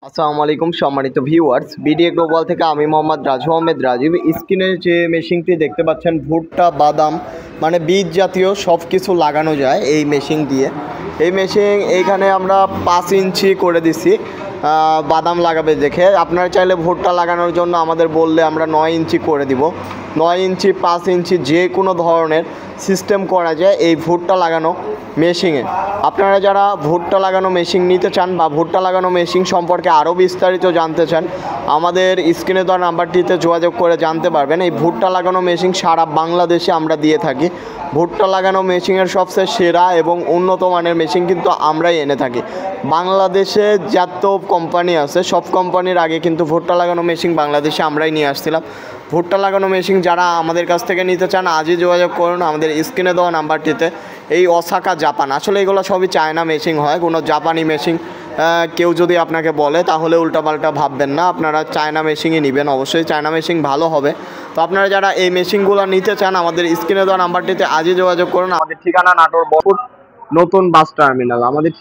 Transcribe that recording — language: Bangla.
আসসালামু আলাইকুম সম্মানিত ভিউয়ার্স, বিডিএ গ্লোবাল থেকে আমি মোহাম্মদ রাজু আহমেদ রাজীব। স্ক্রিনে যে মেশিনটি দেখতে পাচ্ছেন, ভুট্টা, বাদাম মানে বীজ জাতীয় সব কিছু লাগানো যায় এই মেশিন দিয়ে। এই মেশিন এইখানে আমরা 5 ইঞ্চি করে দিছি বাদাম লাগাবে দেখে। আপনারা চাইলে ভুট্টা লাগানোর জন্য আমাদের বললে আমরা 9 ইঞ্চি করে দিব। 9 ইঞ্চি 5 ইঞ্চি যে কোনো ধরনের সিস্টেম করা যায় এই ভুট্টা লাগানো মেশিনে। আপনারা যারা ভুট্টা লাগানো মেশিন নিতে চান বা ভুট্টা লাগানো মেশিন সম্পর্কে আরও বিস্তারিত জানতে চান, আমাদের স্ক্রিনে দেওয়া নাম্বারটিতে যোগাযোগ করে জানতে পারবেন। এই ভুট্টা লাগানো মেশিন সারা বাংলাদেশে আমরা দিয়ে থাকি। ভুট্টা লাগানো মেশিনের সবচেয়ে সেরা এবং উন্নত মানের মেশিন কিন্তু আমরাই এনে থাকি। বাংলাদেশে যত কোম্পানি আছে সব কোম্পানির আগে কিন্তু ভুট্টা লাগানো মেশিন বাংলাদেশে আমরাই নিয়ে আসছিলাম। ভুট্টা লাগানো মেশিন যারা আমাদের কাছ থেকে নিতে চান আজই যোগাযোগ করুন আমাদের স্ক্রিনে দেওয়া নাম্বারটিতে। এই ওসাকা জাপান, আসলে এগুলো সবই চায়না মেশিন হয়, কোনো জাপানি মেশিন কেউ যদি আপনাকে বলে তাহলে উল্টাপাল্টা ভাববেন না, আপনারা চায়না মেশিনই নেবেন। অবশ্যই চায়না মেশিন ভালো হবে। তো আপনারা যারা এই মেশিনগুলো নিতে চান আমাদের স্ক্রিনে দেওয়া নাম্বারটিতে আজই যোগাযোগ করুন। আমাদের ঠিকানা নাটোর বরপুর নতুন বাস টার্মিনাল। আমাদের